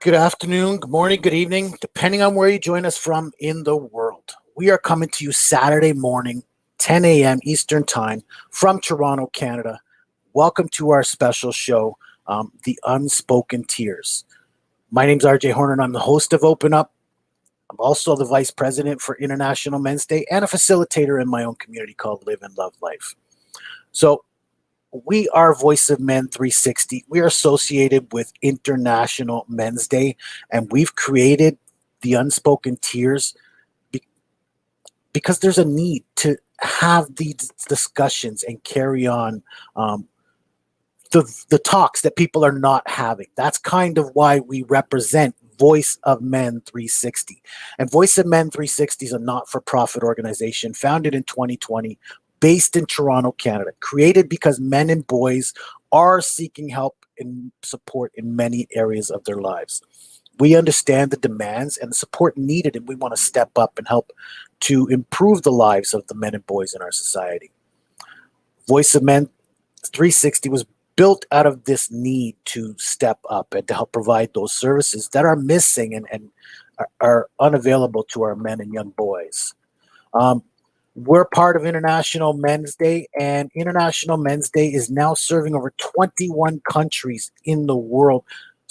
Good afternoon, good morning, good evening, depending on where you join us from in the world. We are coming to you Saturday morning, 10 a.m. Eastern Time from Toronto, Canada. Welcome to our special show, The Unspoken Tears. My name is RJ Horner, and I'm the host of Open Up. I'm also the vice president for International Men's Day and a facilitator in my own community called Live and Love Life. So, we are Voice of Men 360. We are associated with International Men's Day, and we've created the Unspoken Tears because there's a need to have these discussions and carry on the talks that people are not having. That's kind of why we represent Voice of Men 360. And Voice of Men 360 is a not-for-profit organization founded in 2020, based in Toronto, Canada, created because men and boys are seeking help and support in many areas of their lives. We understand the demands and the support needed, and we want to step up and help to improve the lives of the men and boys in our society. Voice of Men 360 was built out of this need to step up and to help provide those services that are missing and are unavailable to our men and young boys. We're part of International Men's Day, and International Men's Day is now serving over 21 countries in the world.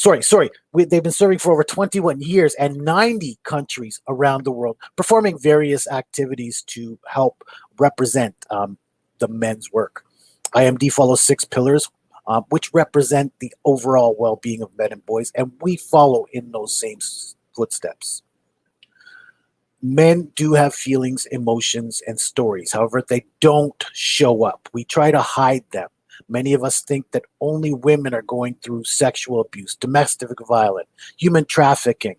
They've been serving for over 21 years and 90 countries around the world, performing various activities to help represent the men's work. IMD follows 6 pillars, which represent the overall well-being of men and boys, and we follow in those same footsteps. Men do have feelings, emotions, and stories. However, they don't show up. We try to hide them. Many of us think that only women are going through sexual abuse, domestic violence, human trafficking.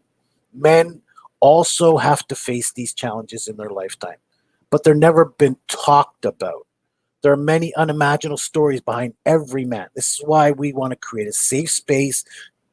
Men also have to face these challenges in their lifetime, but they're never been talked about. There are many unimaginable stories behind every man. This is why we want to create a safe space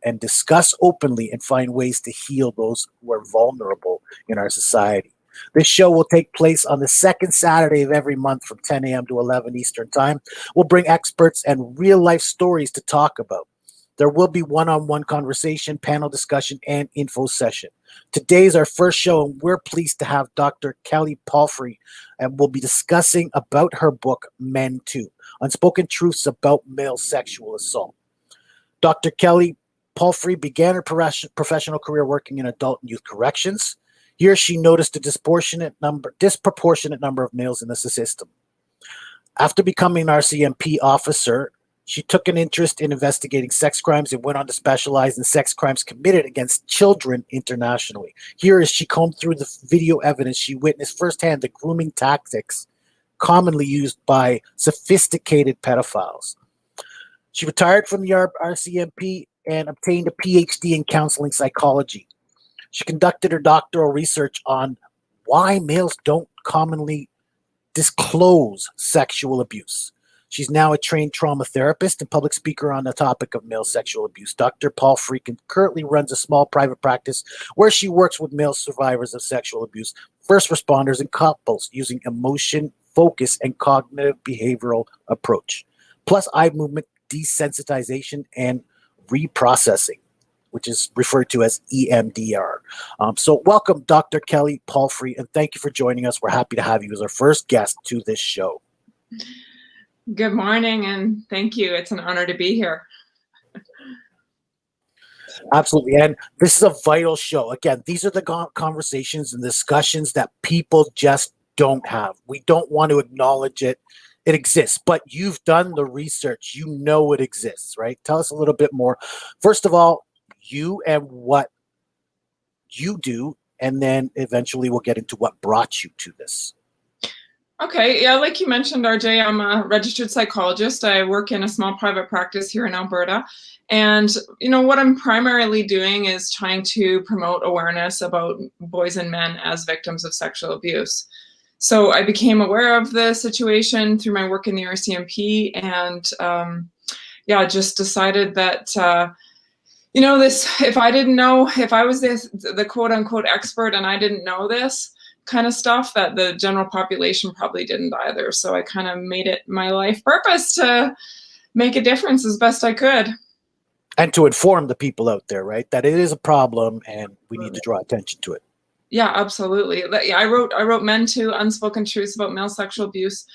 and discuss openly and find ways to heal those who are vulnerable in our society. This show will take place on the second Saturday of every month from 10 a.m. to 11 Eastern Time. We'll bring experts and real-life stories to talk about. There will be one-on-one conversation, panel discussion, and info session. Today is our first show, and we're pleased to have Dr. Kelli Palfy, and we'll be discussing about her book, Men Too, Unspoken Truths About Male Sexual Assault. Dr. Kelli Palfy began her professional career working in adult and youth corrections. Here, she noticed a disproportionate number of males in the system. After becoming an RCMP officer, she took an interest in investigating sex crimes and went on to specialize in sex crimes committed against children internationally. Here, as she combed through the video evidence, she witnessed firsthand the grooming tactics commonly used by sophisticated pedophiles. She retired from the RCMP and obtained a PhD in counseling psychology. She conducted her doctoral research on why males don't commonly disclose sexual abuse. She's now a trained trauma therapist and public speaker on the topic of male sexual abuse. Dr. Palfy currently runs a small private practice where she works with male survivors of sexual abuse, first responders, and couples using emotion, focus, and cognitive behavioral approach, plus eye movement desensitization and reprocessing, which is referred to as EMDR. So welcome, Dr. Kelli Palfy, and thank you for joining us. We're happy to have you as our first guest to this show. Good morning, and thank you. It's an honor to be here. Absolutely, and this is a vital show. Again, these are the conversations and discussions that people just don't have. We don't want to acknowledge it. It exists, but you've done the research. You know it exists, right? Tell us a little bit more. First of all, you and what you do, and then eventually we'll get into what brought you to this. Okay, yeah, like you mentioned, RJ, I'm a registered psychologist. I work in a small private practice here in Alberta. And, what I'm primarily doing is trying to promote awareness about boys and men as victims of sexual abuse. So I became aware of the situation through my work in the RCMP, and just decided that if I was the quote unquote expert and I didn't know this kind of stuff, that the general population probably didn't either. So I kind of made it my life purpose to make a difference as best I could. And to inform the people out there, right, that it is a problem and we need to draw attention to it. Yeah, absolutely. Yeah, I wrote Men Too: Unspoken Truths About Male Sexual Abuse,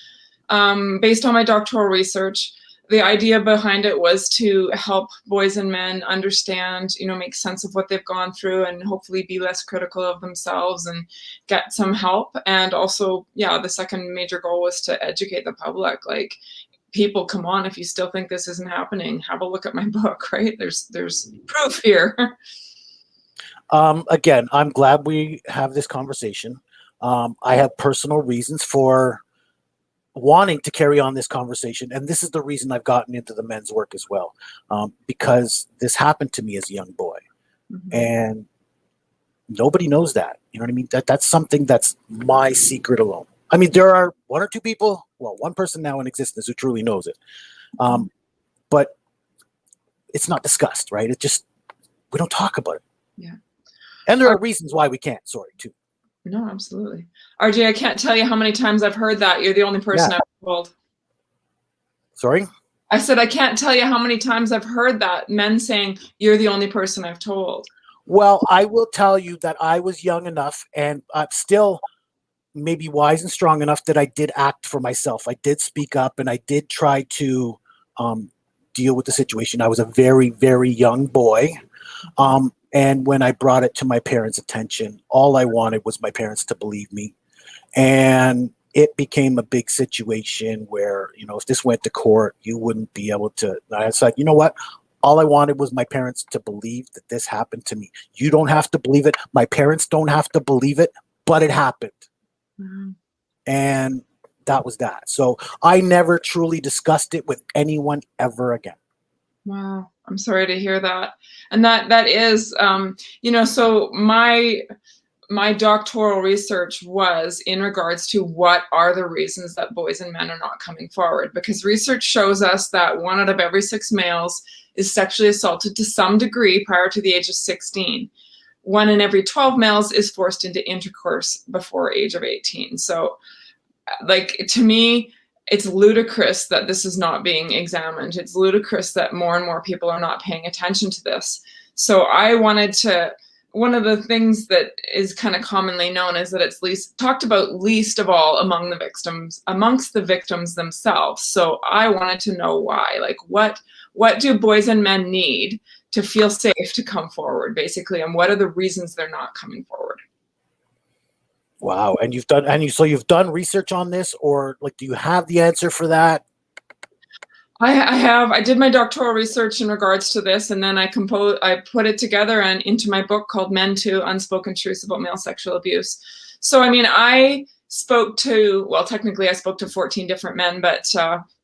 based on my doctoral research. The idea behind it was to help boys and men understand, make sense of what they've gone through and hopefully be less critical of themselves and get some help. And also, yeah, the second major goal was to educate the public. Like, people, come on, if you still think this isn't happening, have a look at my book, right? There's proof here. Again, I'm glad we have this conversation. I have personal reasons for wanting to carry on this conversation, and this is the reason I've gotten into the men's work as well, because this happened to me as a young boy, and nobody knows that. You know what I mean? That's something that's my secret alone. I mean, there are one or two people, well, one person now in existence who truly knows it, but it's not discussed, right? We don't talk about it. Yeah. And there are reasons why we can't, too. No, absolutely. RJ, I can't tell you how many times I've heard that. You're the only person I've told. Sorry? I said, I can't tell you how many times I've heard that, men saying, you're the only person I've told. Well, I will tell you that I was young enough and still maybe wise and strong enough that I did act for myself. I did speak up and I did try to deal with the situation. I was a very, very young boy. And when I brought it to my parents' attention, all I wanted was my parents to believe me. And it became a big situation where, if this went to court, you wouldn't be able to. I was like, you know what? All I wanted was my parents to believe that this happened to me. You don't have to believe it. My parents don't have to believe it, but it happened. Mm-hmm. And that was that. So I never truly discussed it with anyone ever again. Wow. I'm sorry to hear that. And that is, so my doctoral research was in regards to what are the reasons that boys and men are not coming forward, because research shows us that 1 out of every 6 males is sexually assaulted to some degree prior to the age of 16. 1 in every 12 males is forced into intercourse before age of 18. So, to me, it's ludicrous that this is not being examined. It's ludicrous that more and more people are not paying attention to this. So I wanted to, one of the things that is kind of commonly known is that it's talked about least of all amongst the victims themselves. So I wanted to know why. What do boys and men need to feel safe to come forward, basically, and what are the reasons they're not coming forward? Wow. And you've done research on this, or do you have the answer for that? I have. I did my doctoral research in regards to this, and then I put it together and into my book called Men Too: Unspoken Truths About Male Sexual Abuse. So, I spoke to 14 different men, but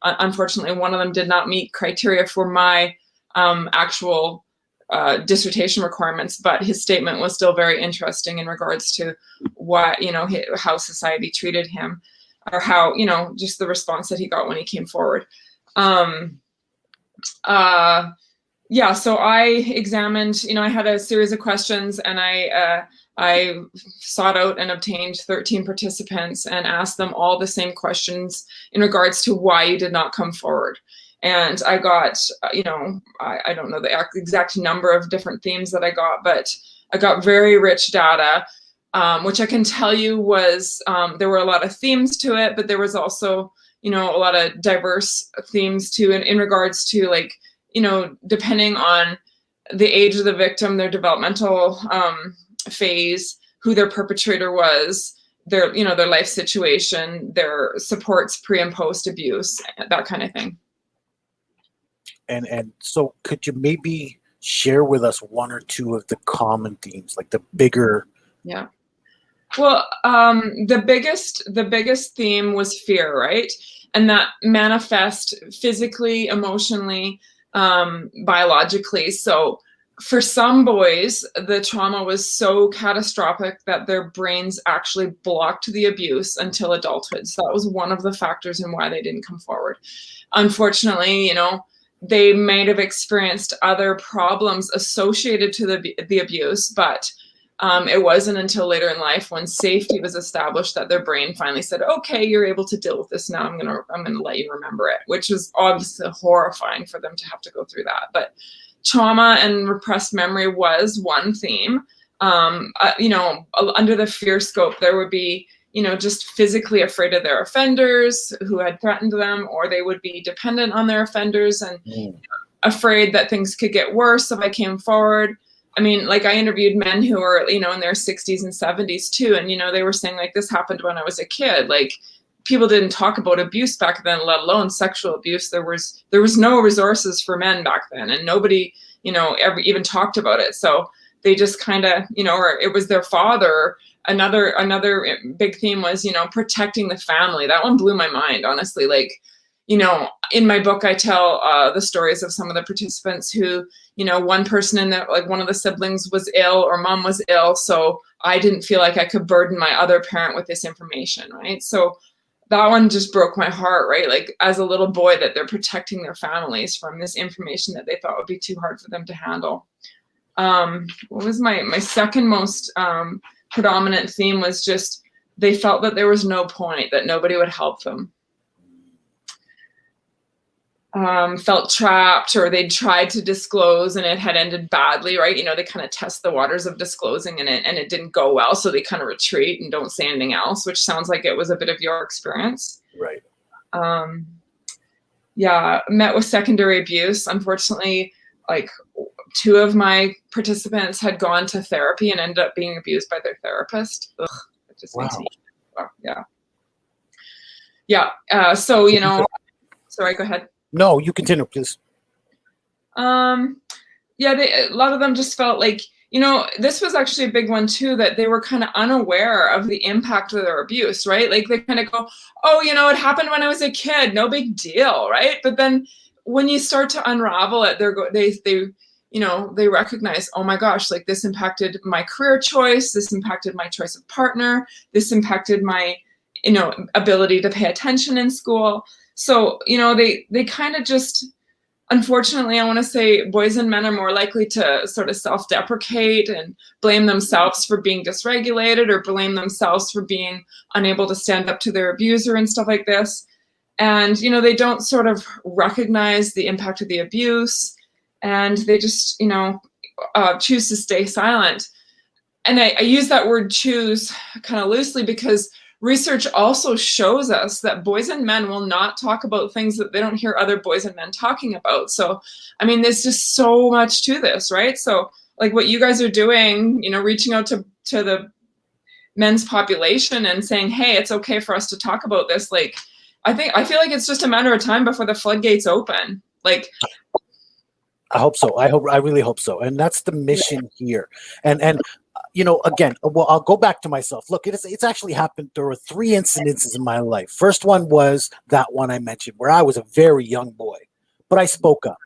unfortunately one of them did not meet criteria for my actual dissertation requirements, but his statement was still very interesting in regards to what, how society treated him, or how, just the response that he got when he came forward. So I examined, I had a series of questions, and I sought out and obtained 13 participants and asked them all the same questions in regards to why you did not come forward. And I got, I don't know the exact number of different themes that I got, but I got very rich data, which I can tell you was, there were a lot of themes to it, but there was also, a lot of diverse themes too, in regards to depending on the age of the victim, their developmental phase, who their perpetrator was, their life situation, their supports pre and post abuse, that kind of thing. And so could you maybe share with us 1 or 2 of the common themes, the bigger? Yeah. Well, the biggest theme was fear, right? And that manifests physically, emotionally, biologically. So for some boys, the trauma was so catastrophic that their brains actually blocked the abuse until adulthood. So that was one of the factors in why they didn't come forward. Unfortunately, they might have experienced other problems associated to the abuse, but it wasn't until later in life, when safety was established, that their brain finally said, okay, you're able to deal with this now. I'm gonna let you remember it, which was obviously horrifying for them to have to go through that. But trauma and repressed memory was one theme. Under the fear scope, there would be, just physically afraid of their offenders who had threatened them, or they would be dependent on their offenders and afraid that things could get worse if I came forward. I mean, like I interviewed men who were, in their 60s and 70s too. And, they were saying like, this happened when I was a kid. Like people didn't talk about abuse back then, let alone sexual abuse. There was no resources for men back then, and nobody, ever even talked about it. So they just kind of, or it was their father. Another big theme was, protecting the family. That one blew my mind, honestly. Like, in my book, I tell the stories of some of the participants who, one person in that, like one of the siblings was ill or mom was ill. So I didn't feel like I could burden my other parent with this information, right? So that one just broke my heart, right? Like as a little boy, that they're protecting their families from this information that they thought would be too hard for them to handle. What was my second most predominant theme was just they felt that there was no point, that nobody would help them. Felt trapped, or they'd tried to disclose and it had ended badly, right? They kind of test the waters of disclosing and it didn't go well. So they kind of retreat and don't say anything else, which sounds like it was a bit of your experience. Right. Met with secondary abuse. Unfortunately, like 2 of my participants had gone to therapy and ended up being abused by their therapist. Ugh, it just makes me, so, sorry, go ahead. No, you continue, please. A lot of them just felt like, this was actually a big one too, that they were kind of unaware of the impact of their abuse, right? Like they kind of go, oh, it happened when I was a kid, no big deal, right? But then when you start to unravel it, they recognize, oh my gosh, like this impacted my career choice, this impacted my choice of partner, this impacted my, ability to pay attention in school. So, they kind of just, unfortunately, I want to say boys and men are more likely to sort of self-deprecate and blame themselves for being dysregulated, or blame themselves for being unable to stand up to their abuser and stuff like this. And, they don't sort of recognize the impact of the abuse, and they just, choose to stay silent. And I use that word choose kind of loosely because research also shows us that boys and men will not talk about things that they don't hear other boys and men talking about. So, I mean, there's just so much to this, right? So like what you guys are doing, reaching out to the men's population and saying, hey, it's okay for us to talk about this. Like, I feel like it's just a matter of time before the floodgates open. Like, I hope so. I really hope so. And that's the mission here. And again, well, I'll go back to myself. Look, it's actually happened. There were 3 incidences in my life. First one was that one I mentioned where I was a very young boy, but I spoke up.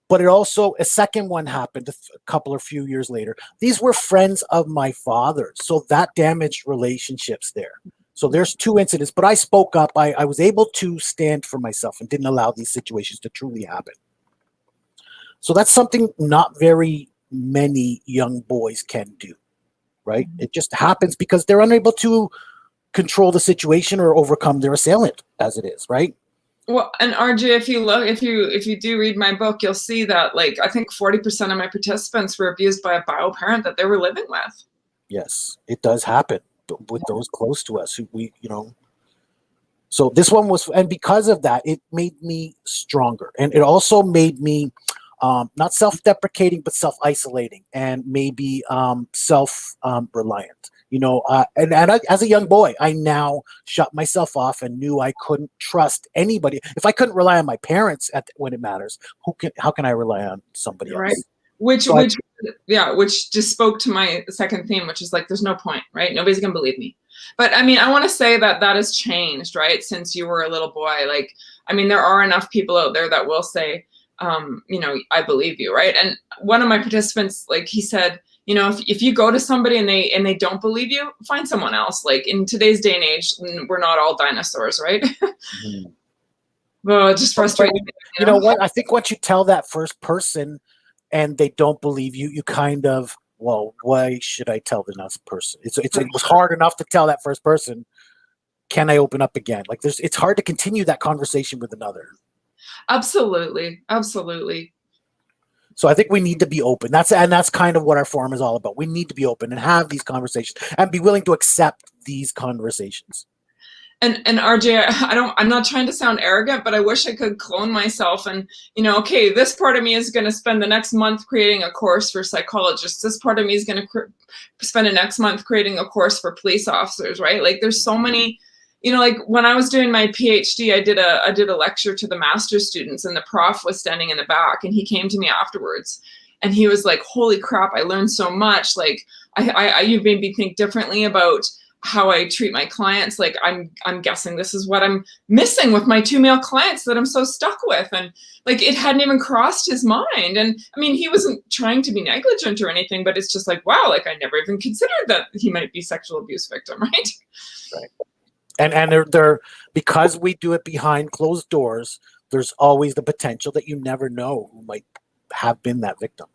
But it also, a second one happened a few years later. These were friends of my father's. So that damaged relationships there. So there's 2 incidents, but I spoke up. I was able to stand for myself and didn't allow these situations to truly happen. So that's something not very many young boys can do, right? It just happens because they're unable to control the situation or overcome their assailant as it is, right? Well, and RJ, if you do read my book, you'll see that like I think 40% of my participants were abused by a bio parent that they were living with. Yes, it does happen with those close to us who so this one was, and because of that, it made me stronger, and it also made me not self-deprecating, but self-isolating, and maybe self-reliant. And as a young boy, I now shut myself off and knew I couldn't trust anybody. If I couldn't rely on my parents when it matters, how can I rely on somebody else? Right. Which just spoke to my second theme, which is like, there's no point, right? Nobody's gonna believe me. But I mean, I want to say that has changed, right? Since you were a little boy, like, I mean, there are enough people out there that will say, I believe you, right? And one of my participants, like he said, if you go to somebody and they don't believe you, find someone else. Like in today's day and age, we're not all dinosaurs, right? Mm-hmm. Well, it's just frustrating. You know what? I think once you tell that first person and they don't believe you, you kind of, well, why should I tell the next person? It was hard enough to tell that first person. Can I open up again? Like it's hard to continue that conversation with another. Absolutely. Absolutely. So I think we need to be open. That's kind of what our forum is all about. We need to be open and have these conversations and be willing to accept these conversations. And RJ, I'm not trying to sound arrogant, but I wish I could clone myself and, okay, this part of me is going to spend the next month creating a course for psychologists. This part of me is going to spend the next month creating a course for police officers, right? Like there's so many, like when I was doing my PhD, I did a lecture to the master's students, and the prof was standing in the back, and he came to me afterwards and he was like, holy crap, I learned so much. Like you made me think differently about how I treat my clients. Like I'm guessing this is what I'm missing with my 2 male clients that I'm so stuck with. And like, it hadn't even crossed his mind. And I mean, he wasn't trying to be negligent or anything, but it's just like, wow, like I never even considered that he might be sexual abuse victim, right? Right. And they're because we do it behind closed doors, there's always the potential that you never know who might have been that victim.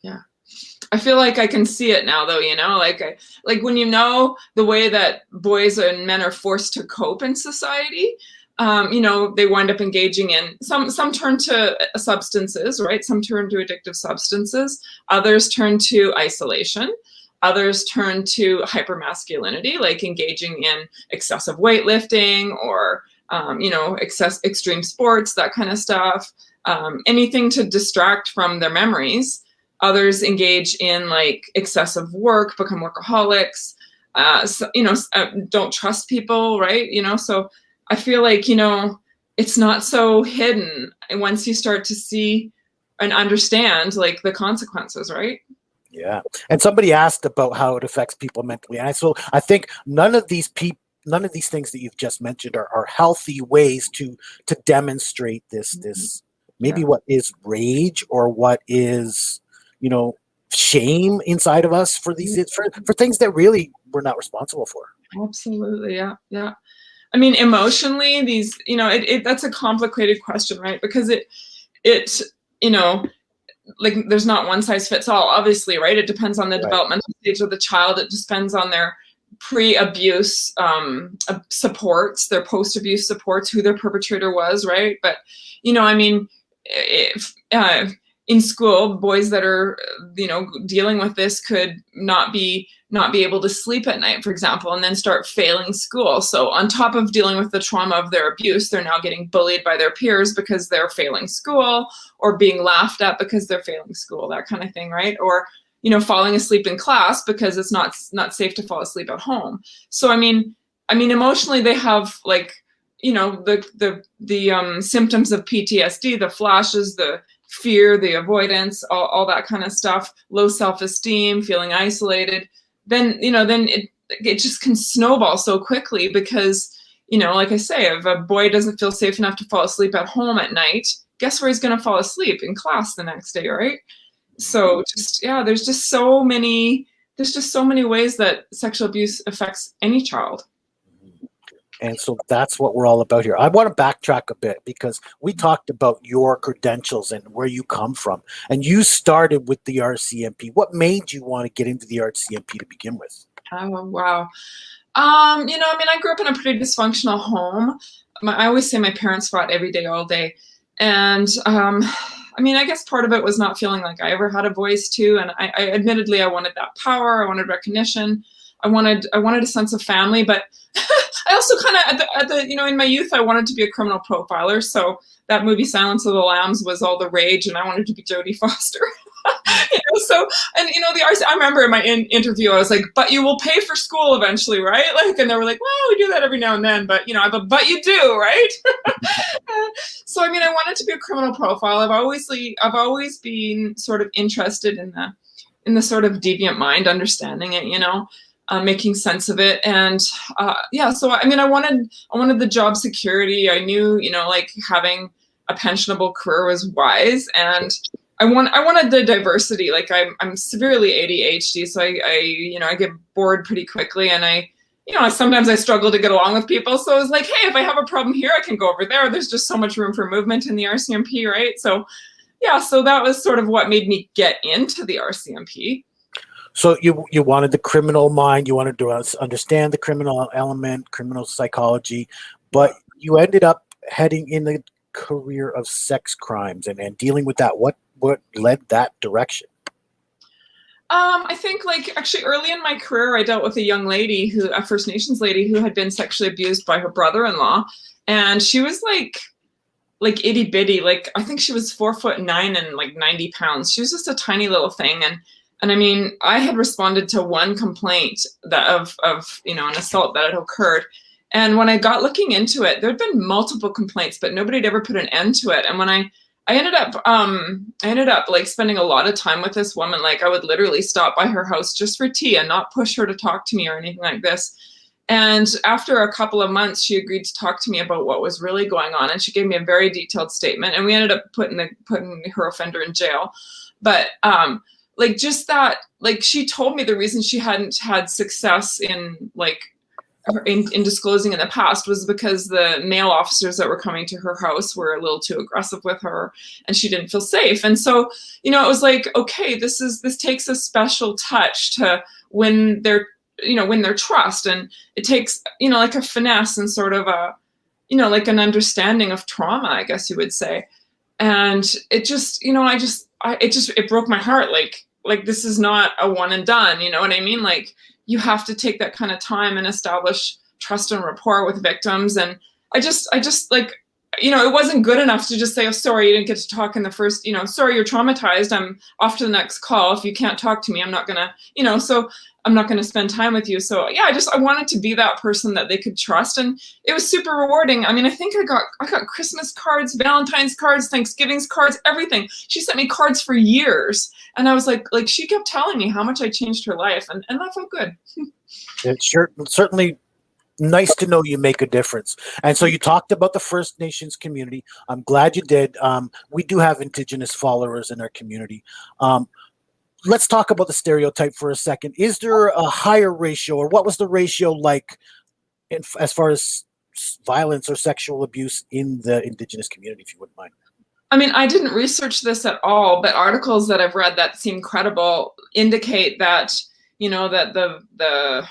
Yeah. I feel like I can see it now, though, like when the way that boys and men are forced to cope in society, they wind up engaging in some turn to substances, right? Some turn to addictive substances. Others turn to isolation. Others turn to hypermasculinity, like engaging in excessive weightlifting or, extreme sports, that kind of stuff. Anything to distract from their memories. Others engage in like excessive work, become workaholics, don't trust people, right? So I feel like, it's not so hidden once you start to see and understand like the consequences, right? Yeah. And somebody asked about how it affects people mentally. And so I think none of these things that you've just mentioned are healthy ways to demonstrate this maybe what is rage or what is shame inside of us for things that really we're not responsible for. Absolutely. Yeah. I mean, emotionally, these, that's a complicated question, right? Because it, like there's not one size fits all, obviously, right? It depends on the developmental stage of the child. It depends on their pre-abuse supports, their post-abuse supports, who their perpetrator was, right? But, I mean, if in school, boys that are, dealing with this could not be able to sleep at night, for example, and then start failing school. So on top of dealing with the trauma of their abuse, they're now getting bullied by their peers because they're failing school, or being laughed at because they're failing school, that kind of thing, right? Or, falling asleep in class because it's not safe to fall asleep at home. So, I mean, emotionally, they have like, the symptoms of PTSD, the flashes, the fear, the avoidance, all that kind of stuff, low self-esteem, feeling isolated, then it just can snowball so quickly because, like I say, if a boy doesn't feel safe enough to fall asleep at home at night, guess where he's going to fall asleep? In class the next day, right? So there's just so many ways that sexual abuse affects any child. And so that's what we're all about here. I want to backtrack a bit because we talked about your credentials and where you come from. And you started with the RCMP. What made you want to get into the RCMP to begin with? Oh, wow. I grew up in a pretty dysfunctional home. I always say my parents fought every day, all day. And, I guess part of it was not feeling like I ever had a voice too. And I admittedly, I wanted that power. I wanted recognition. I wanted a sense of family, but I also kind of in my youth, I wanted to be a criminal profiler. So that movie Silence of the Lambs was all the rage, and I wanted to be Jodie Foster. I remember in my interview, I was like, but you will pay for school eventually, right? Like, and they were like, well, we do that every now and then, but but you do, right? So, I wanted to be a criminal profile. I've always been sort of interested in the sort of deviant mind, understanding it, making sense of it. And so I wanted the job security. I knew, like having a pensionable career was wise, and I wanted the diversity. Like I'm severely ADHD, so I get bored pretty quickly, and sometimes I struggle to get along with people. So I was like, hey, if I have a problem here, I can go over there. There's just so much room for movement in the RCMP, right? So so that was sort of what made me get into the RCMP. So you wanted the criminal mind, you wanted to understand the criminal element, criminal psychology, but you ended up heading in the career of sex crimes and dealing with that. What what led that direction? I think like actually early in my career, I dealt with a young lady a First Nations lady who had been sexually abused by her brother-in-law. And she was like itty bitty, like I think she was 4'9" and like 90 pounds. She was just a tiny little thing. And I mean, I had responded to one complaint that of an assault that had occurred. And when I got looking into it, there'd been multiple complaints, but nobody had ever put an end to it. And when I ended up like spending a lot of time with this woman. Like I would literally stop by her house just for tea and not push her to talk to me or anything like this. And after a couple of months, she agreed to talk to me about what was really going on. And she gave me a very detailed statement, and we ended up putting her offender in jail. But like just that, like she told me the reason she hadn't had success in disclosing in the past was because the male officers that were coming to her house were a little too aggressive with her and she didn't feel safe. And so, it was like, okay, this takes a special touch to win their trust. And it takes, like a finesse and sort of a, like an understanding of trauma, I guess you would say. And it just, it broke my heart. Like this is not a one and done, you know what I mean? Like, you have to take that kind of time and establish trust and rapport with victims. And I just like, it wasn't good enough to just say, oh, sorry, you didn't get to talk in the first, sorry, you're traumatized. I'm off to the next call. If you can't talk to me, I'm not gonna, so I'm not going to spend time with you. So yeah, I wanted to be that person that they could trust. And it was super rewarding. I mean, I think I got Christmas cards, Valentine's cards, Thanksgiving's cards, everything. She sent me cards for years. And I was like she kept telling me how much I changed her life. And that felt good. It's certainly nice to know you make a difference. And so you talked about the First Nations community. I'm glad you did. We do have Indigenous followers in our community. Let's talk about the stereotype for a second. Is there a higher ratio, or what was the ratio like as far as violence or sexual abuse in the Indigenous community, if you wouldn't mind? I mean, I didn't research this at all, but articles that I've read that seem credible indicate that, that the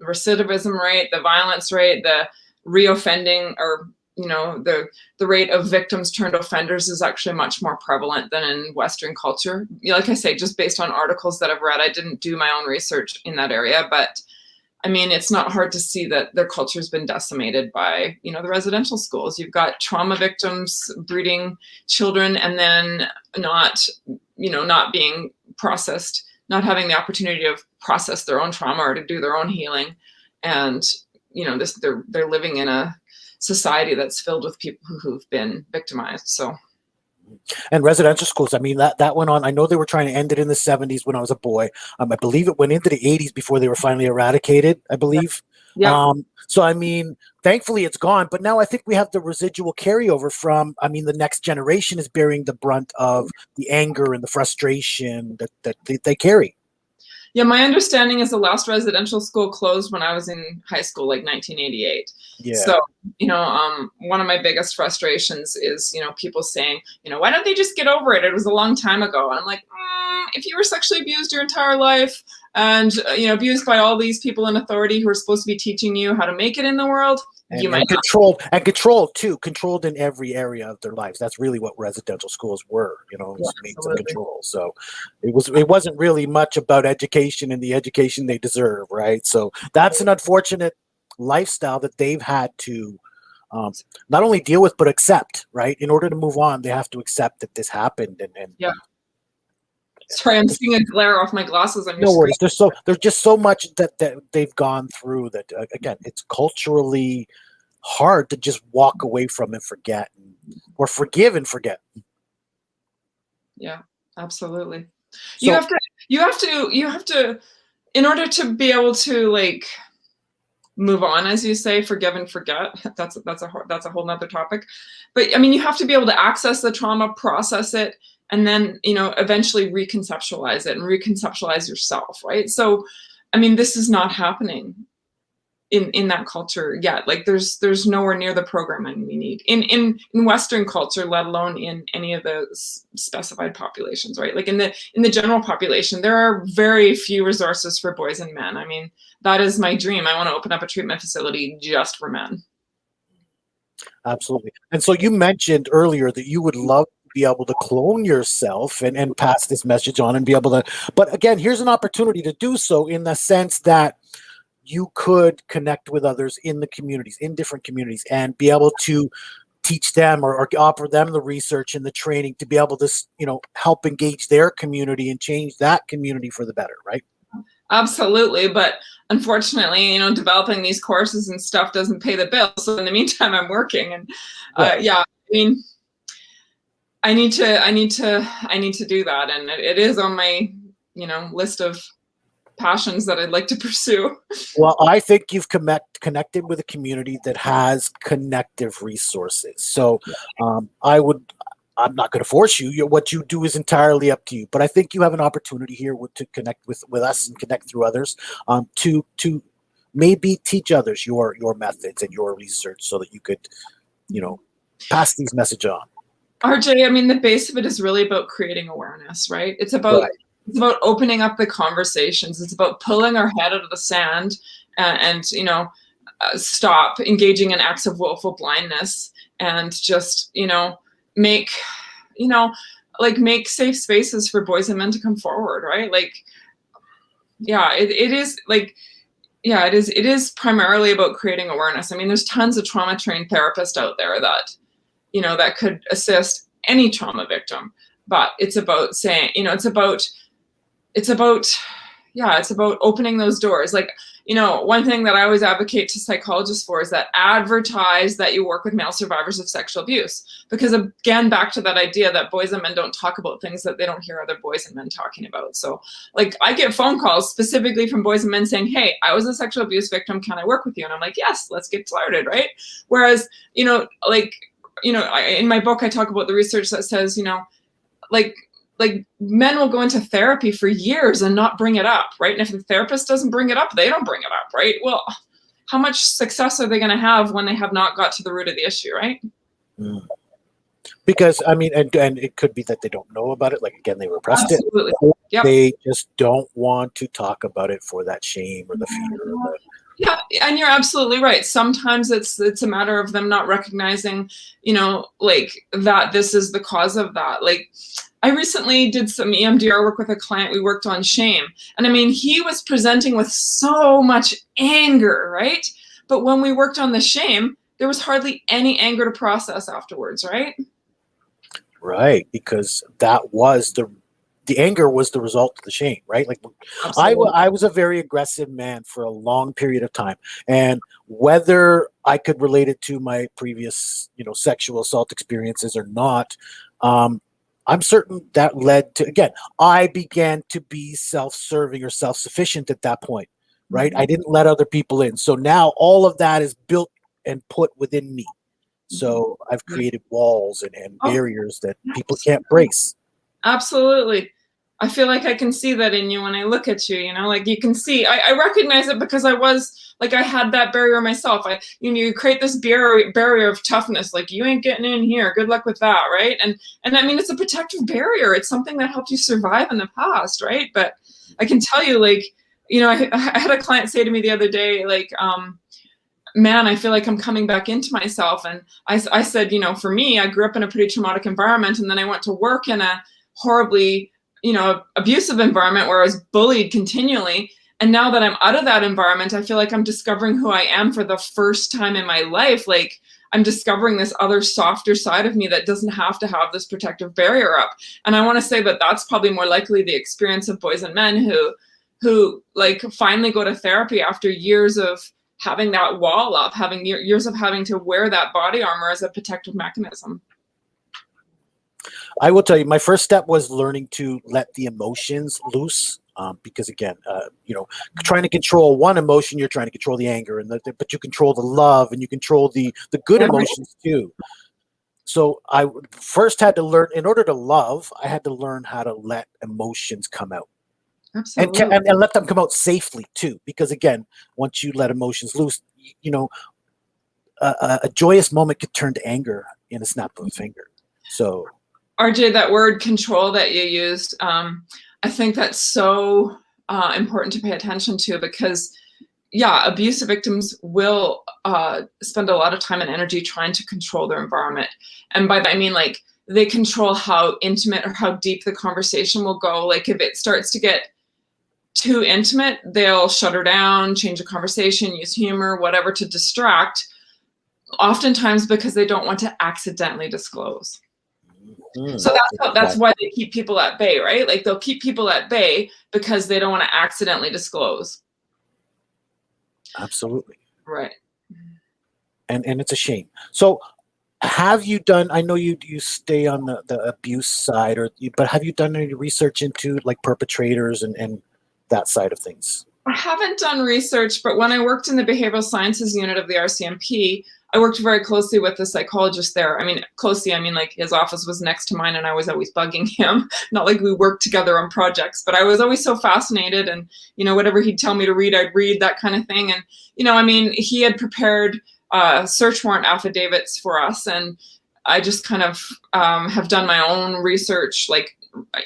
recidivism rate, the violence rate, the reoffending, or the rate of victims turned offenders is actually much more prevalent than in Western culture. Like I say, just based on articles that I've read, I didn't do my own research in that area, but I mean, it's not hard to see that their culture has been decimated by, the residential schools. You've got trauma victims breeding children and then not being processed, not having the opportunity to process their own trauma or to do their own healing. And, they're living in a society that's filled with people who've been victimized. So, and residential schools, I mean, that went on. I know they were trying to end it in the 70s when I was a boy. I believe it went into the 80s before they were finally eradicated, I believe. Yeah. So, I mean, thankfully it's gone, but now I think we have the residual carryover from, the next generation is bearing the brunt of the anger and the frustration that they carry. Yeah, my understanding is the last residential school closed when I was in high school, like 1988. Yeah. So, one of my biggest frustrations is, people saying, why don't they just get over it? It was a long time ago. And I'm like, if you were sexually abused your entire life and, abused by all these people in authority who are supposed to be teaching you how to make it in the world, you might and controlled in every area of their lives. That's really what residential schools were, means of control. So it wasn't really much about education and the education they deserve, right? So that's an unfortunate lifestyle that they've had to not only deal with but accept, right? In order to move on, they have to accept that this happened. And yeah. Sorry, I'm seeing a glare off my glasses. No worries. There's just so much that they've gone through that again, it's culturally hard to just walk away from and forget, or forgive and forget. Yeah, absolutely. So, you have to, in order to be able to move on, as you say, forgive and forget. That's a whole nother topic. But I mean, you have to be able to access the trauma, process it, and then, eventually reconceptualize it and reconceptualize yourself, right? So, I mean, this is not happening in that culture yet. Like there's nowhere near the programming we need in Western culture, let alone in any of the specified populations, right? Like in the general population, there are very few resources for boys and men. I mean, that is my dream. I want to open up a treatment facility just for men. Absolutely. And so you mentioned earlier that you would love to be able to clone yourself and pass this message on and be able to, but again, here's an opportunity to do so in the sense that you could connect with others in the communities, in different communities, and be able to teach them or offer them the research and the training to be able to, help engage their community and change that community for the better, right? Absolutely. But unfortunately, developing these courses and stuff doesn't pay the bill. So in the meantime, I'm working, and yeah, I mean, I need to do that. And it is on my, list of passions that I'd like to pursue. Well, I think you've connected with a community that has connective resources. So I'm not going to force you. What you do is entirely up to you. But I think you have an opportunity here to connect with us and connect through others, to maybe teach others your methods and your research so that you could, pass these messages on. RJ, I mean, the base of it is really about creating awareness, right? It's about opening up the conversations. It's about pulling our head out of the sand and stop engaging in acts of willful blindness and just, make safe spaces for boys and men to come forward, right? It is primarily about creating awareness. I mean, there's tons of trauma trained therapists out there that, that could assist any trauma victim, but it's about saying, it's about opening those doors. One thing that I always advocate to psychologists for is that advertise that you work with male survivors of sexual abuse. Because again, back to that idea that boys and men don't talk about things that they don't hear other boys and men talking about. So I get phone calls specifically from boys and men saying, hey, I was a sexual abuse victim. Can I work with you? And I'm like, yes, let's get started. Right. Whereas, in my book, I talk about the research that says, men will go into therapy for years and not bring it up, right? And if the therapist doesn't bring it up, they don't bring it up, right? Well, how much success are they going to have when they have not got to the root of the issue, right? Because, I mean, and it could be that they don't know about it. Again, they repressed Absolutely. it. Yep. They just don't want to talk about it for that shame or the fear. Yeah, and you're absolutely right. Sometimes it's a matter of them not recognizing, that this is the cause of that. I recently did some EMDR work with a client. We worked on shame. And I mean, he was presenting with so much anger, right? But when we worked on the shame, there was hardly any anger to process afterwards, right? Right, because that was the anger was the result of the shame, right? I was a very aggressive man for a long period of time. And whether I could relate it to my previous, sexual assault experiences or not, I'm certain that led to, again, I began to be self-serving or self-sufficient at that point, right? Mm-hmm. I didn't let other people in. So now all of that is built and put within me. So I've created walls and barriers that people can't brace. Absolutely. I feel like I can see that in you when I look at you, you can see, I recognize it because I had that barrier myself. You create this barrier of toughness, you ain't getting in here. Good luck with that, right? And I mean, it's a protective barrier. It's something that helped you survive in the past, right? But I can tell you, I had a client say to me the other day, man, I feel like I'm coming back into myself. And I said, for me, I grew up in a pretty traumatic environment, and then I went to work in a horribly, abusive environment where I was bullied continually. And now that I'm out of that environment, I feel like I'm discovering who I am for the first time in my life. I'm discovering this other softer side of me that doesn't have to have this protective barrier up. And I want to say that that's probably more likely the experience of boys and men who finally go to therapy after years of having that wall up, having years of having to wear that body armor as a protective mechanism. I will tell you, my first step was learning to let the emotions loose. Because again, trying to control one emotion, you're trying to control the anger, but you control the love and you control the good emotions too. So I first had to learn, in order to love, I had to learn how to let emotions come out. Absolutely. And let them come out safely too. Because again, once you let emotions loose, a joyous moment could turn to anger in a snap of a finger. So RJ, that word control that you used, I think that's so important to pay attention to, because abusive victims will spend a lot of time and energy trying to control their environment. And by that, I mean they control how intimate or how deep the conversation will go. Like if it starts to get too intimate, they'll shut her down, change the conversation, use humor, whatever to distract, oftentimes because they don't want to accidentally disclose. So that's why they keep people at bay, right? Like they'll keep people at bay because they don't want to accidentally disclose. Absolutely. Right. And it's a shame. So have you done, I know you stay on the abuse side, but have you done any research into like perpetrators and that side of things? I haven't done research, but when I worked in the behavioral sciences unit of the RCMP, I worked very closely with the psychologist there. I mean, closely, I mean like his office was next to mine and I was always bugging him. Not like we worked together on projects, but I was always so fascinated, and, you know, whatever he'd tell me to read, I'd read, that kind of thing. And, you know, I mean, he had prepared search warrant affidavits for us, and I just kind of have done my own research, like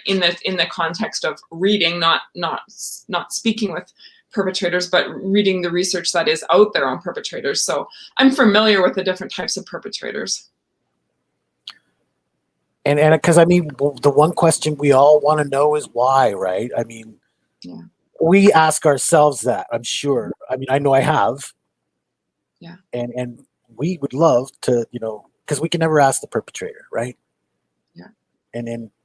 in the context of reading, not speaking with perpetrators, but reading the research that is out there on perpetrators. So I'm familiar with the different types of perpetrators. And because I mean, the one question we all want to know is why, right? I mean, yeah. We ask ourselves that, I'm sure. I mean, I know I have. Yeah. And we would love to, you know, because we can never ask the perpetrator, right? Yeah.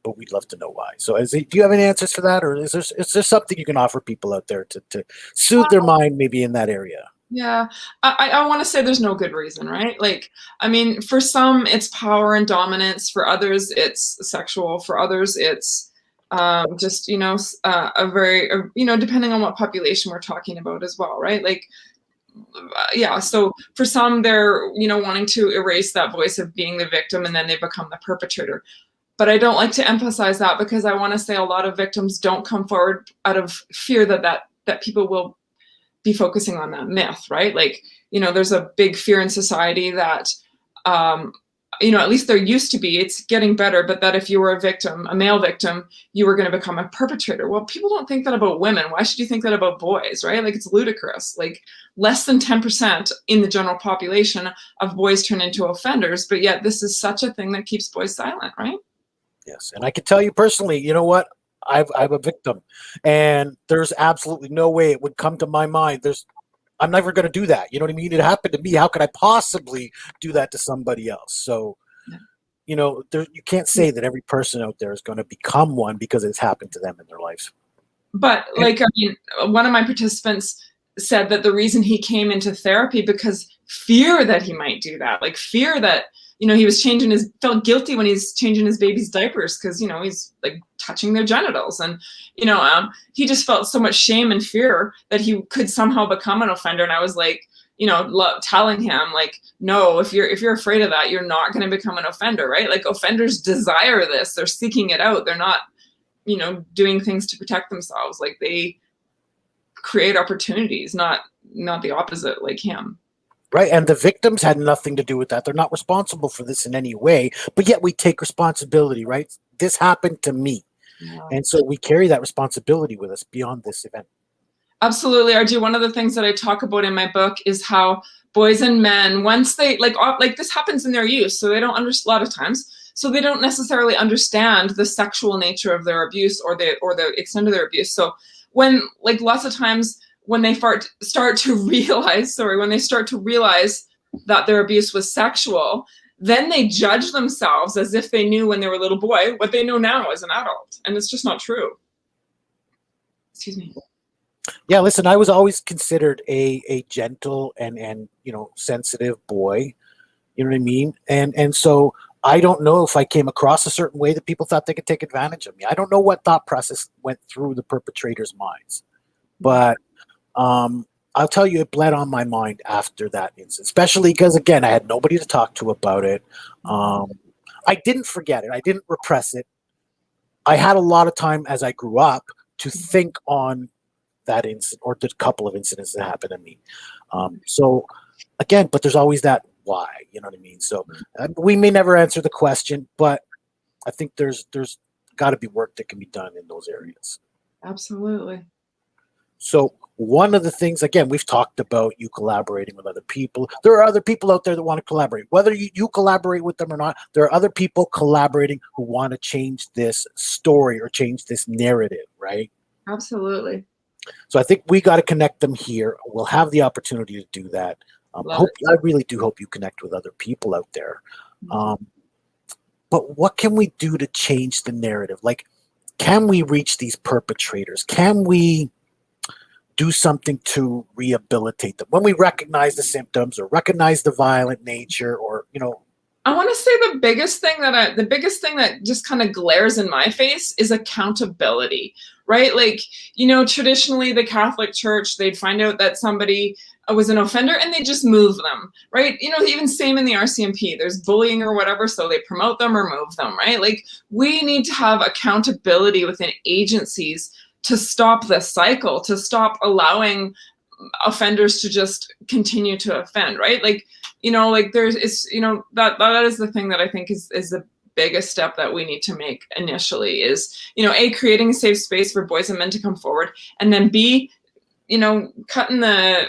But we'd love to know why. So do you have any answers for that? Or is there something you can offer people out there to soothe their mind maybe in that area? Yeah, I want to say there's no good reason, right? Like, I mean, for some it's power and dominance. For others, it's sexual. For others, it's just, you know, you know, depending on what population we're talking about as well, right? Like, yeah, so for some, they're, you know, wanting to erase that voice of being the victim and then they become the perpetrator. But I don't like to emphasize that, because I want to say a lot of victims don't come forward out of fear that people will be focusing on that myth, right? Like, you know, there's a big fear in society that, you know, at least there used to be, it's getting better, but that if you were a victim, a male victim, you were going to become a perpetrator. Well, people don't think that about women. Why should you think that about boys, right? Like, it's ludicrous. Like, less than 10% in the general population of boys turn into offenders, but yet this is such a thing that keeps boys silent, right? Yes, and I can tell you personally, you know what? I'm a victim, and there's absolutely no way it would come to my mind. I'm never going to do that. You know what I mean? It happened to me. How could I possibly do that to somebody else? So, you know, you can't say that every person out there is going to become one because it's happened to them in their life. But like, I mean, one of my participants said that the reason he came into therapy because fear that he might do that, like fear that, you know, he was felt guilty when he's changing his baby's diapers because, you know, he's like touching their genitals. And, you know, he just felt so much shame and fear that he could somehow become an offender. And I was like, you know, telling him like, no, if you're afraid of that, you're not going to become an offender, right? Like, offenders desire this. They're seeking it out. They're not, you know, doing things to protect themselves. Like, they create opportunities, not the opposite, like him. Right. And the victims had nothing to do with that. They're not responsible for this in any way, but yet we take responsibility, right? This happened to me. Yeah. And so we carry that responsibility with us beyond this event. Absolutely, RG. One of the things that I talk about in my book is how boys and men, once they like this happens in their youth, so they don't understand a lot of times. So they don't necessarily understand the sexual nature of their abuse or the extent of their abuse. So when, like, lots of times when they start to realize that their abuse was sexual, then they judge themselves as if they knew when they were a little boy what they know now as an adult. And it's just not true. Excuse me. Yeah, listen, I was always considered a gentle and you know, sensitive boy. You know what I mean? And so I don't know if I came across a certain way that people thought they could take advantage of me. I don't know what thought process went through the perpetrators' minds. But I'll tell you, it bled on my mind after that incident, especially because, again, I had nobody to talk to about it. I didn't forget it. I didn't repress it. I had a lot of time as I grew up to think on that incident or the couple of incidents that happened to me. So, again, but there's always that why, you know what I mean? So we may never answer the question, but I think there's got to be work that can be done in those areas. Absolutely. So one of the things, again, we've talked about you collaborating with other people. There are other people out there that want to collaborate. Whether you collaborate with them or not, there are other people collaborating who want to change this story or change this narrative, right? Absolutely. So I think we got to connect them here. We'll have the opportunity to do that. Love it. I really do hope you connect with other people out there. But what can we do to change the narrative? Like, can we reach these perpetrators? Can we do something to rehabilitate them when we recognize the symptoms or recognize the violent nature, or I want to say the biggest thing that just kind of glares in my face is accountability, right? Like, traditionally the Catholic Church, they'd find out that somebody was an offender and they just move them, right? Even same in the RCMP, there's bullying or whatever, so they promote them or move them, right? Like, we need to have accountability within agencies to stop the cycle, to stop allowing offenders to just continue to offend, right? Like, that is the thing that I think is the biggest step that we need to make initially is, A, creating a safe space for boys and men to come forward, and then B, cutting the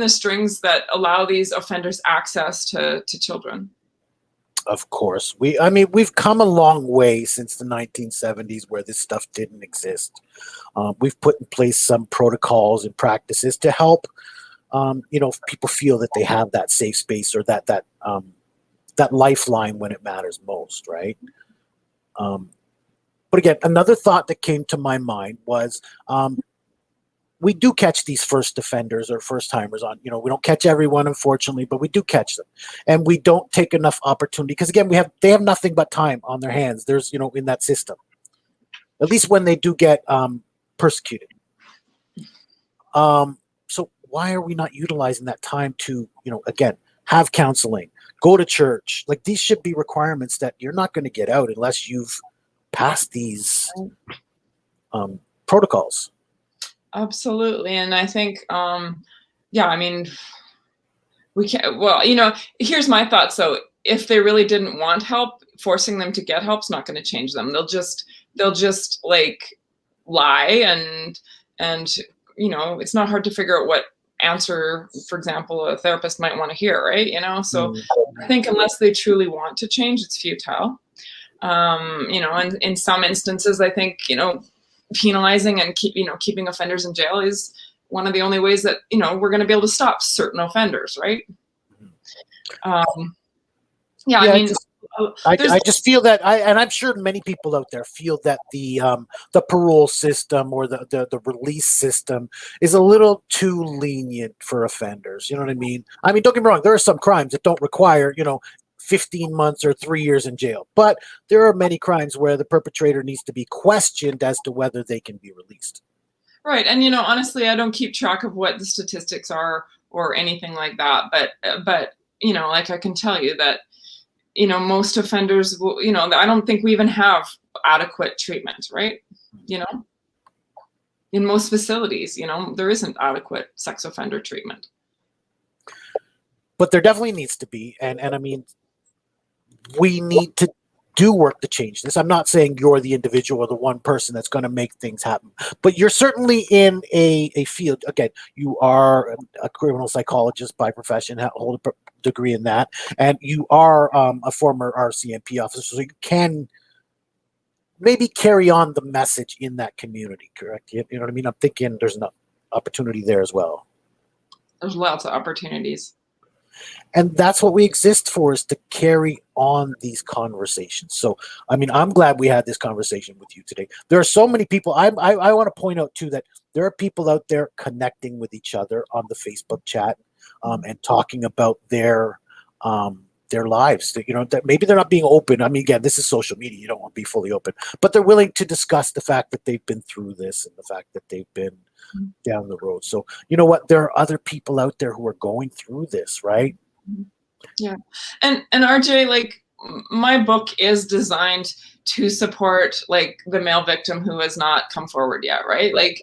strings that allow these offenders access to children. Of course, we've come a long way since the 1970s where this stuff didn't exist. We've put in place some protocols and practices to help, people feel that they have that safe space or that lifeline when it matters most, right? But again, another thought that came to my mind was, we do catch these first offenders or first timers on, we don't catch everyone, unfortunately, but we do catch them, and we don't take enough opportunity because, again, they have nothing but time on their hands. There's, in that system, at least when they do get persecuted. So why are we not utilizing that time to, again, have counseling, go to church? Like, these should be requirements that you're not going to get out unless you've passed these protocols. Absolutely. And I think, we can't, well, here's my thought. So if they really didn't want help, forcing them to get help's not going to change them. They'll just like lie and it's not hard to figure out what answer, for example, a therapist might want to hear, right? So I think unless they truly want to change, it's futile. And in some instances, I think, penalizing and keeping offenders in jail is one of the only ways that, we're going to be able to stop certain offenders, right? I just feel that and I'm sure many people out there feel that the parole system or the release system is a little too lenient for offenders. You know what I mean? Don't get me wrong. There are some crimes that don't require, 15 months or 3 years in jail. But there are many crimes where the perpetrator needs to be questioned as to whether they can be released. Right. And, honestly, I don't keep track of what the statistics are or anything like that. But like, I can tell you that, most offenders will, I don't think we even have adequate treatment, right? In most facilities, there isn't adequate sex offender treatment. But there definitely needs to be. And we need to do work to change this. I'm not saying you're the individual or the one person that's going to make things happen, but you're certainly in a field. Again, you are a criminal psychologist by profession, hold a degree in that, and you are a former RCMP officer, so you can maybe carry on the message in that community, correct? You know what I mean? I'm thinking there's an opportunity there as well. There's lots of opportunities. And that's what we exist for, is to carry on these conversations. So, I'm glad we had this conversation with you today. There are so many people. I want to point out, too, that there are people out there connecting with each other on the Facebook chat and talking about their lives. That maybe they're not being open. Again, this is social media. You don't want to be fully open. But they're willing to discuss the fact that they've been through this and the fact that they've been down the road. So, you know what? There are other people out there who are going through this, right? Yeah. And RJ, like, my book is designed to support, like, the male victim who has not come forward yet, right? Like,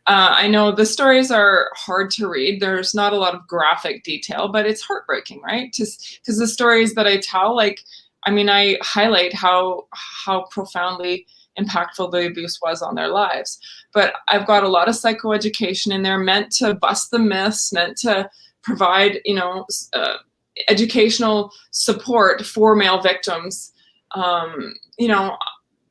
I know the stories are hard to read. There's not a lot of graphic detail, but it's heartbreaking, right? Because the stories that I tell, like, I mean, I highlight how profoundly impactful the abuse was on their lives. But I've got a lot of psychoeducation in there, meant to bust the myths, meant to provide, educational support for male victims. You know,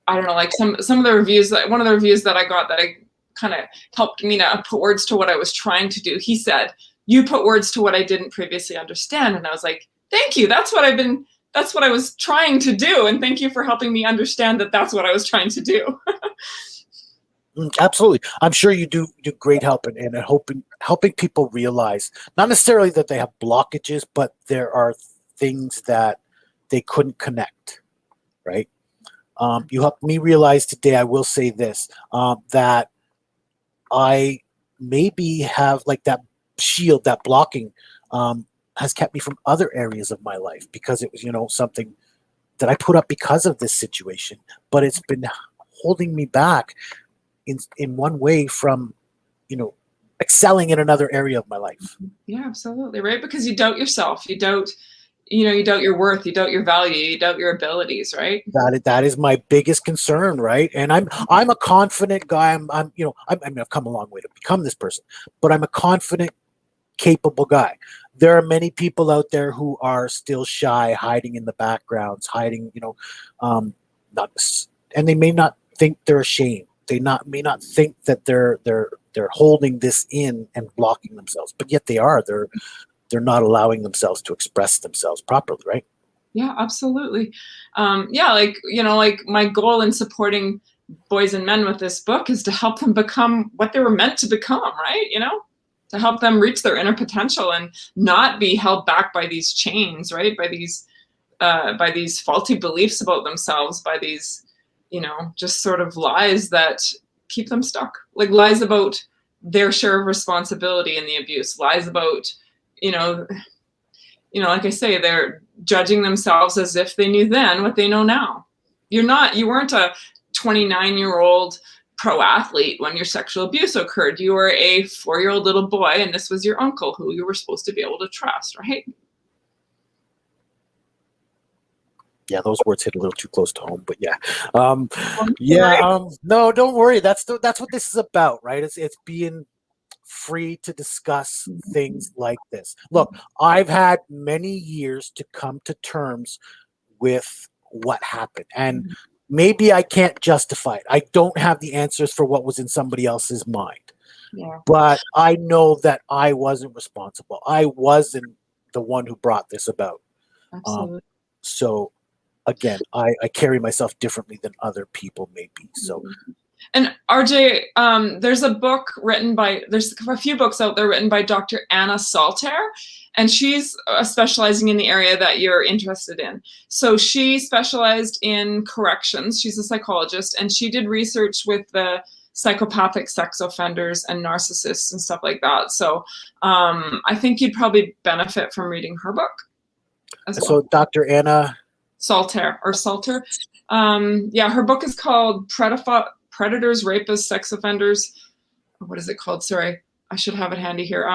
I don't know, like some of the reviews, one of the reviews that I got that I kind of helped me to put words to what I was trying to do. He said, "You put words to what I didn't previously understand." And I was like, thank you. That's what I was trying to do. And thank you for helping me understand that that's what I was trying to do. Absolutely. I'm sure you do great help in helping people realize, not necessarily that they have blockages, but there are things that they couldn't connect, right? You helped me realize today, I will say this, that I maybe have like that shield, that blocking, has kept me from other areas of my life because it was, something that I put up because of this situation, but it's been holding me back in one way from, excelling in another area of my life. Yeah, absolutely. Right. Because you doubt yourself. You doubt your worth, you doubt your value, you doubt your abilities, right? That is my biggest concern, right? And I'm a confident guy. I've come a long way to become this person, but I'm a confident, capable guy. There are many people out there who are still shy, hiding in the backgrounds, hiding, not, and they may not think they're ashamed. They may not think that they're holding this in and blocking themselves, but yet they are. They're not allowing themselves to express themselves properly, right? Yeah, absolutely. Like my goal in supporting boys and men with this book is to help them become what they were meant to become, right? To help them reach their inner potential and not be held back by these chains, right? By these faulty beliefs about themselves, by these, just sort of lies that keep them stuck, like lies about their share of responsibility in the abuse, lies about, like I say, they're judging themselves as if they knew then what they know now. You weren't a 29-year-old pro athlete when your sexual abuse occurred. You were a 4-year-old little boy, and this was your uncle who you were supposed to be able to trust, right? Yeah, those words hit a little too close to home, but yeah. No, don't worry. That's what this is about, right? It's being free to discuss things like this. Look, I've had many years to come to terms with what happened, and maybe I can't justify it. I don't have the answers for what was in somebody else's mind. Yeah. But I know that I wasn't responsible. I wasn't the one who brought this about. Absolutely. So again, I carry myself differently than other people maybe. So And RJ, there's a few books out there written by Dr. Anna Salter, and she's specializing in the area that you're interested in. So she specialized in corrections. She's a psychologist, and she did research with the psychopathic sex offenders and narcissists and stuff like that. So I think you'd probably benefit from reading her book as well. So Dr. Anna Salter. Her book is called Predators, Rapists, Sex Offenders. What is it called? Sorry, I should have it handy here.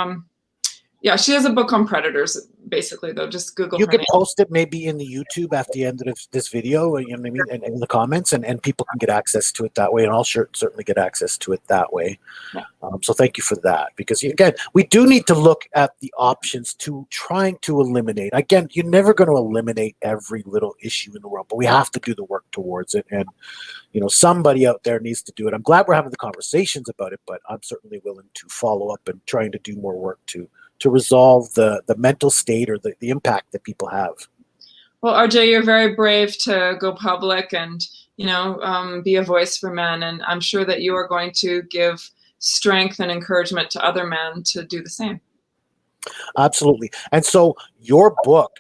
She has a book on predators, basically, though. Just Google You her can name. post it maybe in the YouTube at the end of this video, maybe in the comments, and people can get access to it that way, and I'll certainly get access to it that way. Yeah. So thank you for that, because again, we do need to look at the options to trying to eliminate. Again, you're never going to eliminate every little issue in the world, but we have to do the work towards it, and somebody out there needs to do it. I'm glad we're having the conversations about it, but I'm certainly willing to follow up and trying to do more work to resolve the mental state or the impact that people have. Well, RJ, you're very brave to go public and, be a voice for men. And I'm sure that you are going to give strength and encouragement to other men to do the same. Absolutely. And so your book,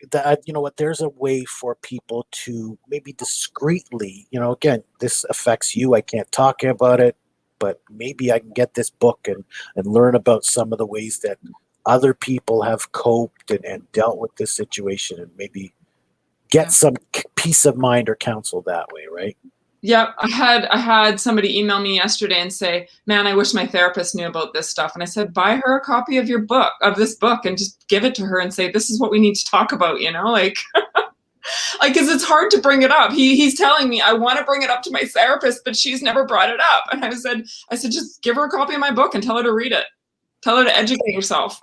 there's a way for people to maybe discreetly, again, this affects you. I can't talk about it, but maybe I can get this book and learn about some of the ways that other people have coped and dealt with this situation, and maybe get some peace of mind or counsel that way, right? Yeah, I had somebody email me yesterday and say, "Man, I wish my therapist knew about this stuff." And I said, "Buy her a copy of this book, and just give it to her and say, this is what we need to talk about." Like, because it's hard to bring it up. He's telling me I want to bring it up to my therapist, but she's never brought it up. And I said, just give her a copy of my book and tell her to read it. Tell her to educate herself.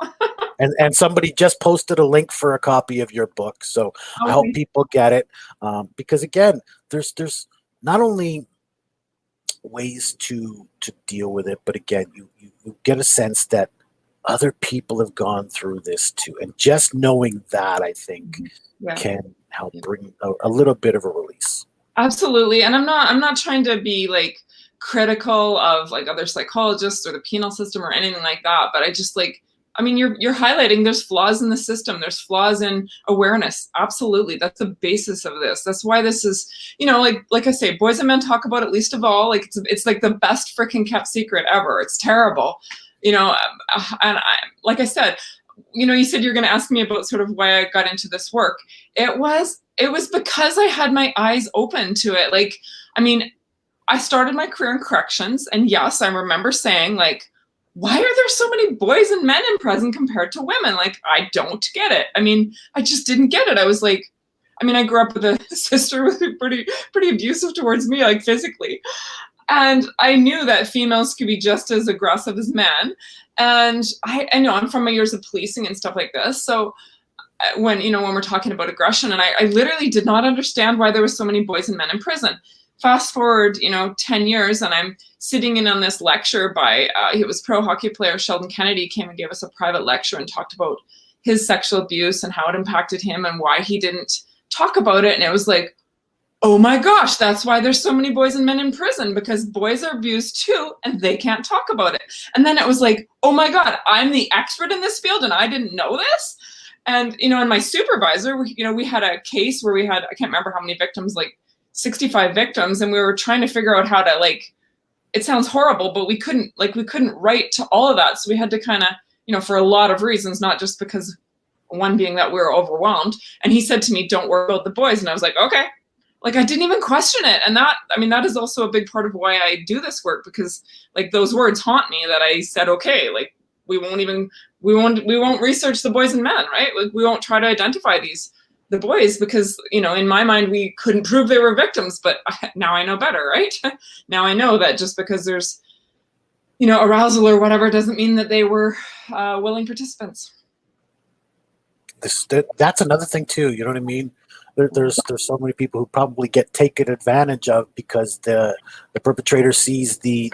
And somebody just posted a link for a copy of your book, so I hope people get it, because again, there's not only ways to deal with it, but again, you get a sense that other people have gone through this too, and just knowing that, I think, can help bring a little bit of a release. Absolutely. And I'm not trying to be like critical of like other psychologists or the penal system or anything like that, but I just like, I mean, you're highlighting there's flaws in the system. There's flaws in awareness. Absolutely. That's the basis of this. That's why this is, you know, like I say, boys and men talk about it least of all. Like it's like the best freaking kept secret ever. It's terrible. You know, and like I said, you know, you said you're going to ask me about sort of why I got into this work. It was because I had my eyes open to it. Like, I mean, I started my career in corrections, and yes, I remember saying like, why are there so many boys and men in prison compared to women? Like, I don't get it. I mean, I just didn't get it. I was like, I mean, I grew up with a sister who was pretty abusive towards me, like physically. And I knew that females could be just as aggressive as men. And I know I'm from my years of policing and stuff like this. So when we're talking about aggression, and I literally did not understand why there were so many boys and men in prison. Fast forward, 10 years, and I'm sitting in on this lecture by, it was pro hockey player Sheldon Kennedy came and gave us a private lecture and talked about his sexual abuse and how it impacted him and why he didn't talk about it. And it was like, oh my gosh, that's why there's so many boys and men in prison, because boys are abused too and they can't talk about it. And then it was like, oh my God, I'm the expert in this field and I didn't know this. And, and my supervisor, we had a case where we had, I can't remember how many victims, like 65 victims. And we were trying to figure out how to, like, it sounds horrible, but we couldn't write to all of that. So we had to kind of, for a lot of reasons, not just because one being that we were overwhelmed. And he said to me, don't worry about the boys. And I was like, okay. Like, I didn't even question it. And that is also a big part of why I do this work, because like those words haunt me, that I said, okay, like we won't research the boys and men, right? Like we won't try to identify the boys, because, in my mind, we couldn't prove they were victims, but now I know better, right? Now I know that just because there's, arousal or whatever doesn't mean that they were willing participants. That's another thing too. You know what I mean? There's so many people who probably get taken advantage of because the perpetrator sees the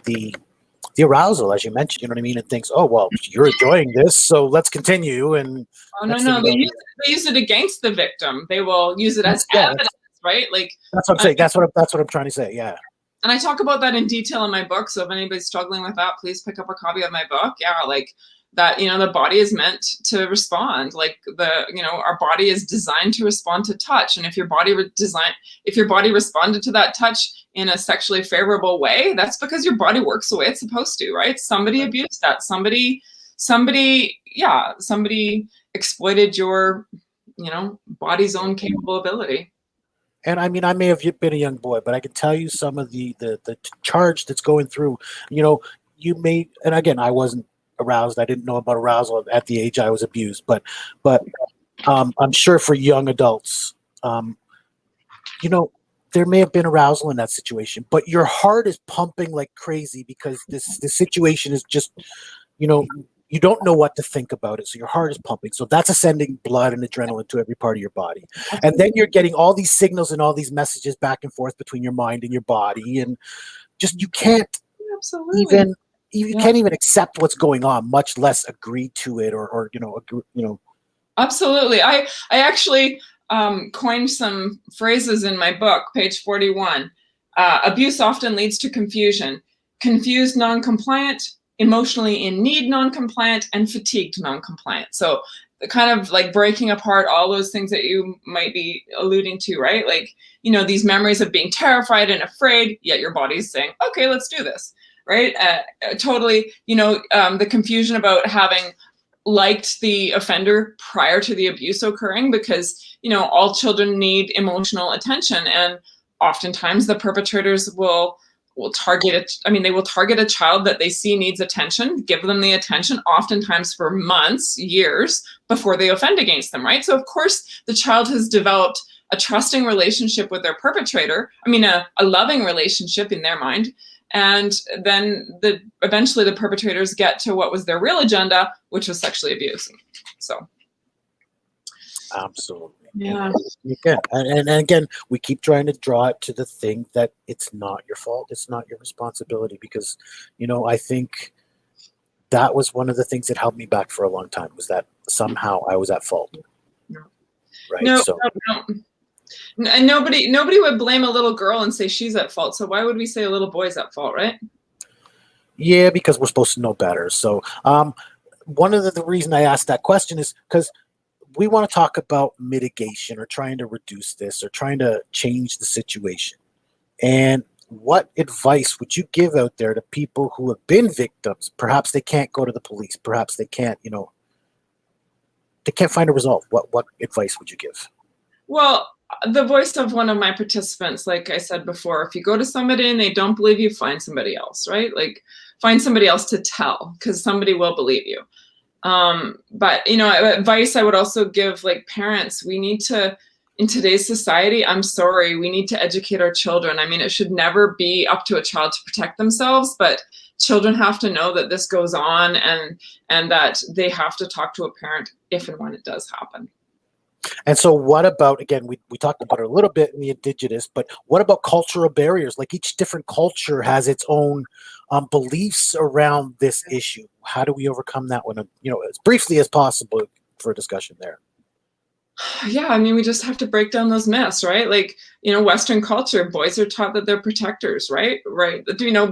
arousal, as you mentioned, you know what I mean, and thinks, oh well, you're enjoying this, so let's continue. And no, they use it against the victim. They will use it as evidence, right? Like that's what I'm saying. That's what I'm trying to say. Yeah. And I talk about that in detail in my book. So if anybody's struggling with that, please pick up a copy of my book. Yeah, like that, the body is meant to respond. Like our body is designed to respond to touch. And if your body responded to that touch in a sexually favorable way, that's because your body works the way it's supposed to, right? Somebody abused that. Somebody exploited your, body's own capable ability. And I mean, I may have been a young boy, but I can tell you some of the charge that's going through, you may, and again, I wasn't aroused. I didn't know about arousal at the age I was abused, but I'm sure for young adults, there may have been arousal in that situation, but your heart is pumping like crazy because this situation is just, you don't know what to think about it. So your heart is pumping. So that's sending blood and adrenaline to every part of your body. And then you're getting all these signals and all these messages back and forth between your mind and your body. And just, you can't even, you can't even accept what's going on, much less agree to it or Absolutely. I actually coined some phrases in my book, page 41. Abuse often leads to confusion. Confused, non-compliant, emotionally in need, non-compliant, and fatigued, non-compliant. So kind of like breaking apart all those things that you might be alluding to, right? Like, these memories of being terrified and afraid, yet your body's saying, okay, let's do this, right? Totally, the confusion about having liked the offender prior to the abuse occurring, because, all children need emotional attention. And oftentimes the perpetrators will target it. I mean, they will target a child that they see needs attention, give them the attention, oftentimes for months, years before they offend against them, right? So of course the child has developed a trusting relationship with their perpetrator. I mean, a loving relationship in their mind. And then eventually the perpetrators get to what was their real agenda, which was sexually abusing. So. Absolutely. Yeah. And again, we keep trying to draw it to the thing that it's not your fault. It's not your responsibility, because, I think that was one of the things that held me back for a long time, was that somehow I was at fault. No. Right. No, so no. And nobody would blame a little girl and say she's at fault. So why would we say a little boy's at fault, right? Yeah, because we're supposed to know better. So one of the reason I asked that question is because we want to talk about mitigation, or trying to reduce this, or trying to change the situation. And what advice would you give out there to people who have been victims? Perhaps they can't go to the police. Perhaps they can't, they can't find a resolve. What advice would you give? Well, the voice of one of my participants, like I said before, if you go to somebody and they don't believe you, find somebody else, right? Like, find somebody else to tell, because somebody will believe you. But, advice I would also give, like, parents, we need to, in today's society, I'm sorry, we need to educate our children. I mean, it should never be up to a child to protect themselves, but children have to know that this goes on, and that they have to talk to a parent if and when it does happen. And so what about, again, we talked about it a little bit in the Indigenous, but what about cultural barriers? Like, each different culture has its own beliefs around this issue. How do we overcome that one? As briefly as possible for a discussion there. Yeah, I mean, we just have to break down those myths, right? Like, Western culture, boys are taught that they're protectors, right? Right.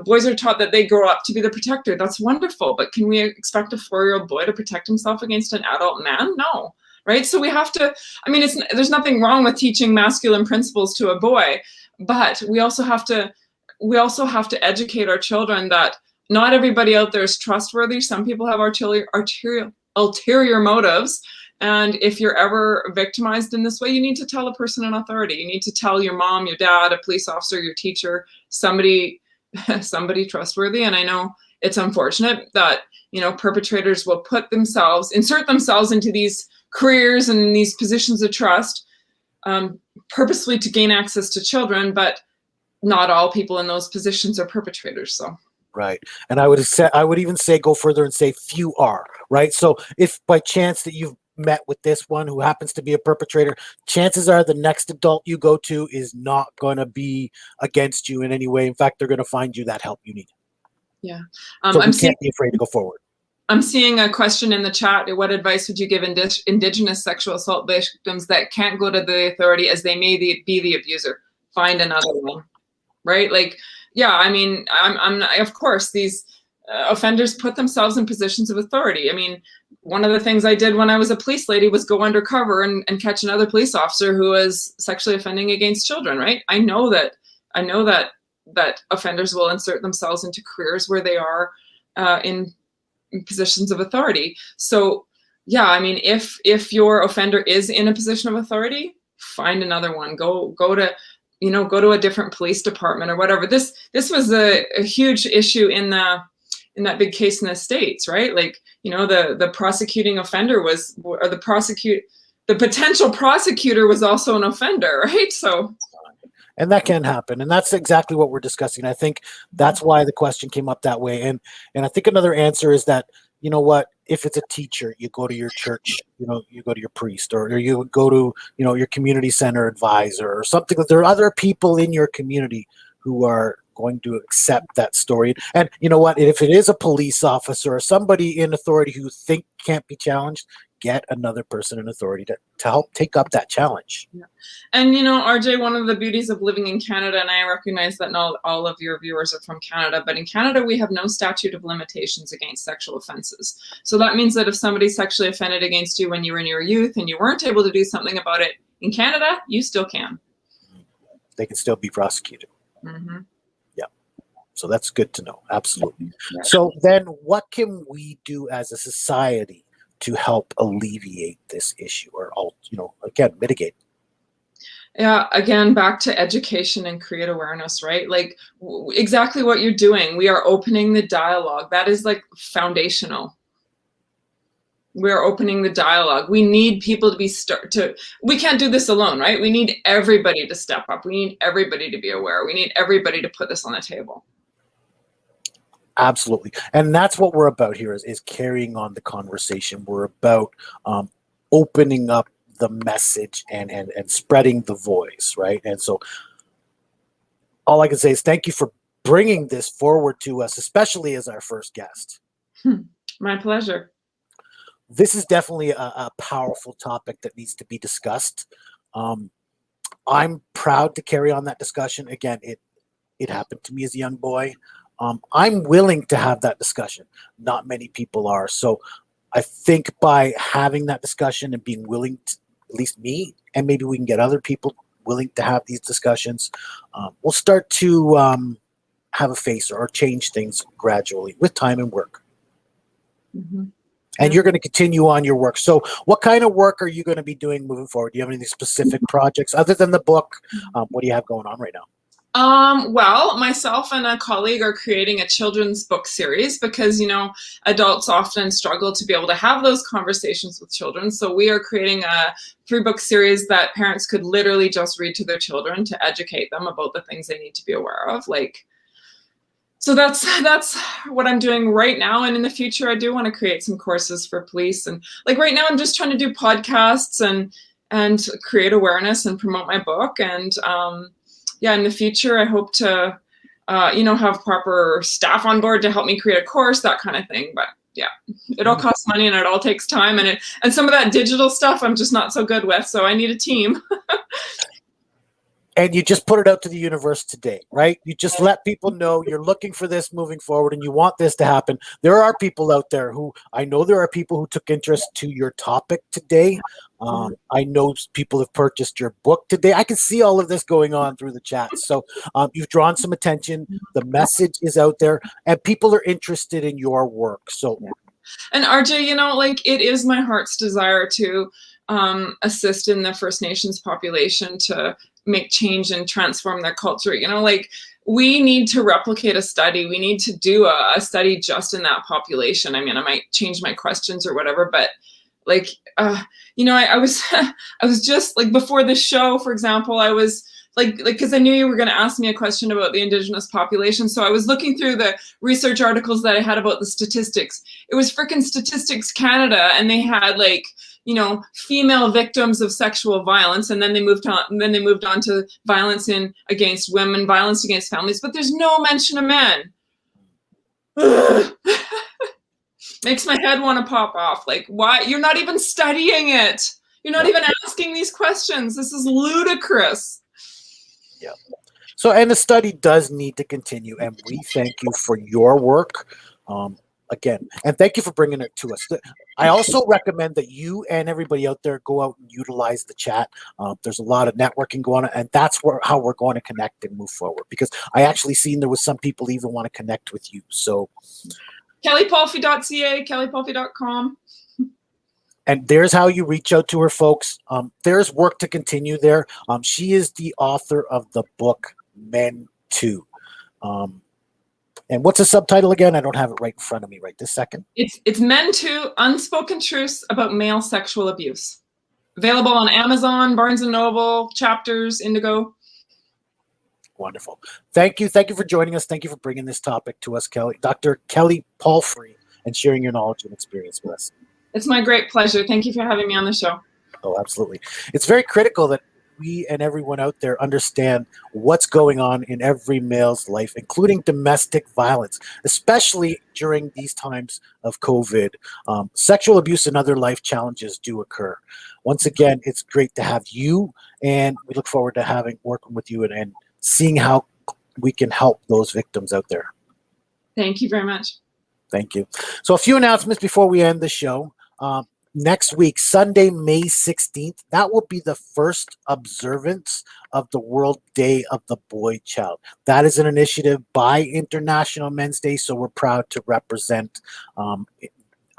Boys are taught that they grow up to be the protector. That's wonderful. But can we expect a 4-year-old boy to protect himself against an adult man? No. Right. So we have to, I mean, there's nothing wrong with teaching masculine principles to a boy, but we also have to educate our children that not everybody out there is trustworthy. Some people have ulterior motives. And if you're ever victimized in this way, you need to tell a person in authority. You need to tell your mom, your dad, a police officer, your teacher, somebody trustworthy. And I know it's unfortunate that, perpetrators will insert themselves into these careers and these positions of trust, purposely to gain access to children, but not all people in those positions are perpetrators. So. Right. And I would even say, go further and say few are, right? So if by chance that you've met with this one who happens to be a perpetrator, chances are the next adult you go to is not going to be against you in any way. In fact, they're going to find you that help you need. Yeah. So you can't be afraid to go forward. I'm seeing a question in the chat. What advice would you give Indigenous sexual assault victims that can't go to the authority as they may be the abuser? Find another one, right? Like, yeah, I mean, of course, these offenders put themselves in positions of authority. I mean, one of the things I did when I was a police lady was go undercover and catch another police officer who was sexually offending against children, right? I know that offenders will insert themselves into careers where they are in positions of authority. So yeah, I mean, if your offender is in a position of authority, find another one. Go to a different police department or whatever. This was a huge issue in that big case in the States, right? Like, the prosecuting offender the potential prosecutor was also an offender, right? So. And that can happen. And that's exactly what we're discussing. I think that's why the question came up that way. And I think another answer is that, if it's a teacher, you go to your church, you go to your priest, or you go to, your community center advisor or something. There are other people in your community who are going to accept that story. And you know what? If it is a police officer or somebody in authority who can't be challenged, get another person in authority to help take up that challenge. Yeah. And RJ, one of the beauties of living in Canada, and I recognize that not all of your viewers are from Canada, but in Canada we have no statute of limitations against sexual offenses. So that means that if somebody sexually offended against you when you were in your youth and you weren't able to do something about it in Canada, you still can. They can still be prosecuted. Mm-hmm. Yeah. So that's good to know. Absolutely. Yeah. So then what can we do as a society to help alleviate this issue, or, again, mitigate? Yeah, again, back to education and create awareness, right? Like exactly what you're doing. We are opening the dialogue. That is like foundational. We're opening the dialogue. We need people to we can't do this alone, right? We need everybody to step up. We need everybody to be aware. We need everybody to put this on the table. Absolutely. And that's what we're about here is carrying on the conversation. We're about opening up the message and spreading the voice, right? And so all I can say is thank you for bringing this forward to us, especially as our first guest. My pleasure. This is definitely a powerful topic that needs to be discussed. I'm proud to carry on that discussion. Again, it happened to me as a young boy. I'm willing to have that discussion. Not many people are. So I think by having that discussion and being willing to, at least me, and maybe we can get other people willing to have these discussions, we'll start to have a face or change things gradually with time and work. Mm-hmm. And you're going to continue on your work. So what kind of work are you going to be doing moving forward? Do you have any specific projects other than the book? What do you have going on right now? Well, myself and a colleague are creating a children's book series because, adults often struggle to be able to have those conversations with children. So we are creating a 3-book series that parents could literally just read to their children to educate them about the things they need to be aware of. So that's what I'm doing right now. And in the future, I do want to create some courses for police. And right now, I'm just trying to do podcasts and create awareness and promote my book. And in the future, I hope to, have proper staff on board to help me create a course, that kind of thing. But yeah, it all costs money and it all takes time. And some of that digital stuff I'm just not so good with. So I need a team. And you just put it out to the universe today, right? You just let people know you're looking for this moving forward and you want this to happen. There are people out there I know there are people who took interest to your topic today. I know people have purchased your book today. I can see all of this going on through the chat. So you've drawn some attention. The message is out there and people are interested in your work. So, and RJ, it is my heart's desire to assist in the First Nations population to make change and transform their culture. We need to replicate a study. We need to do a study just in that population. I mean, I might change my questions or whatever, but I was I was just before this show, for example, I was because I knew you were going to ask me a question about the Indigenous population. So I was looking through the research articles that I had about the statistics. It was frickin' Statistics Canada, and they had female victims of sexual violence, and then they moved on to violence against women, violence against families, but there's no mention of men. Makes my head want to pop off. Why? You're not even studying it. You're not even asking these questions. This is ludicrous. Yeah. So, and the study does need to continue, and we thank you for your work. Again, and thank you for bringing it to us. I also recommend that you and everybody out there go out and utilize the chat. There's a lot of networking going on, and that's how we're going to connect and move forward. Because I actually seen there was some people even want to connect with you. So, KelliPalfy.ca, KelliPalfy.com. And there's how you reach out to her, folks. There's work to continue there. She is the author of the book Men Too. And what's the subtitle again? I don't have it right in front of me right this second. It's Men Too, Unspoken Truths About Male Sexual Abuse. Available on Amazon, Barnes & Noble, Chapters, Indigo. Wonderful. Thank you. Thank you for joining us. Thank you for bringing this topic to us, Kelli. Dr. Kelli Palfy, and sharing your knowledge and experience with us. It's my great pleasure. Thank you for having me on the show. Oh, absolutely. It's very critical that we and everyone out there understand what's going on in every male's life, including domestic violence, especially during these times of COVID. Sexual abuse and other life challenges do occur. Once again, it's great to have you, and we look forward to working with you and seeing how we can help those victims out there. Thank you very much. Thank you. So a few announcements before we end the show. Next week, Sunday, May 16th, that will be the first observance of the World Day of the Boy Child. That is an initiative by International Men's Day, so we're proud to represent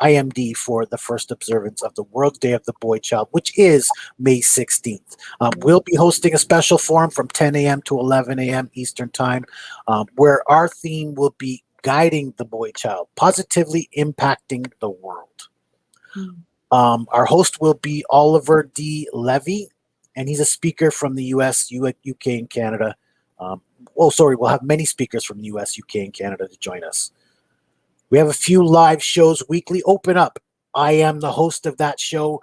IMD for the first observance of the World Day of the Boy Child, which is May 16th. We'll be hosting a special forum from 10 a.m. to 11 a.m. Eastern Time, where our theme will be guiding the boy child, positively impacting the world. Mm. Our host will be Oliver D. Levy, and he's a speaker from the US, UK, and Canada. We'll have many speakers from the US, UK, and Canada to join us. We have a few live shows weekly. Open Up. I am the host of that show.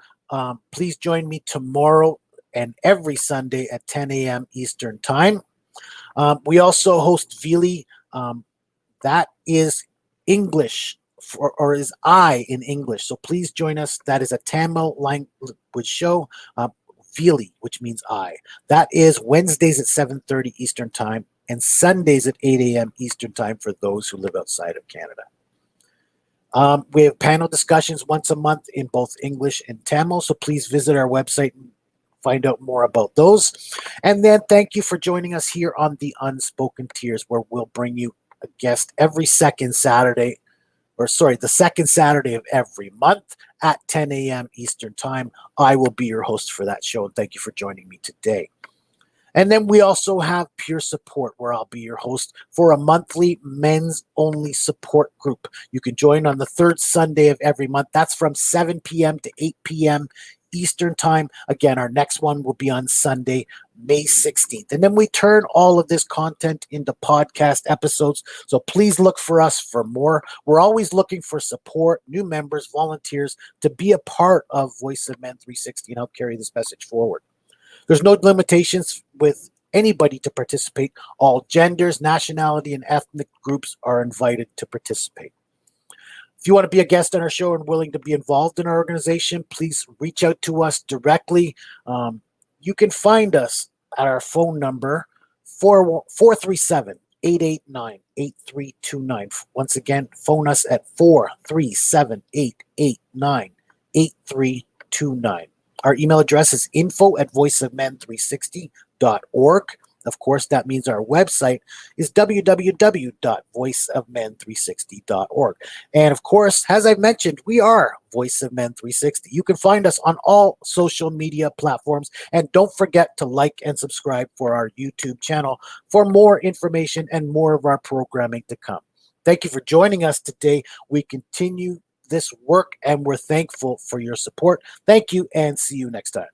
Please join me tomorrow and every Sunday at 10 a.m. Eastern Time. We also host Vili. That is English, or is I in English. So please join us. That is a Tamil language show. Vili, which means I. That is Wednesdays at 7:30 Eastern Time and Sundays at 8 a.m. Eastern Time for those who live outside of Canada. We have panel discussions once a month in both English and Tamil, so please visit our website and find out more about those. And then thank you for joining us here on the Unspoken Tiers, where we'll bring you a guest every second Saturday, the second Saturday of every month at 10 a.m. Eastern Time. I will be your host for that show, and thank you for joining me today. And then we also have Pure Support, where I'll be your host for a monthly men's-only support group. You can join on the third Sunday of every month. That's from 7 p.m. to 8 p.m. Eastern Time. Again, our next one will be on Sunday, May 16th. And then we turn all of this content into podcast episodes. So please look for us for more. We're always looking for support, new members, volunteers to be a part of Voice of Men 360 and help carry this message forward. There's no limitations with anybody to participate. All genders, nationality, and ethnic groups are invited to participate. If you want to be a guest on our show and willing to be involved in our organization, please reach out to us directly. You can find us at our phone number, 437-889-8329. Once again, phone us at 437-889-8329. Our email address is info@voiceofmen360.org. Of course, that means our website is www.voiceofmen360.org. And of course, as I've mentioned, we are Voice of Men 360. You can find us on all social media platforms. And don't forget to like and subscribe for our YouTube channel for more information and more of our programming to come. Thank you for joining us today. We continue this work and we're thankful for your support. Thank you and see you next time.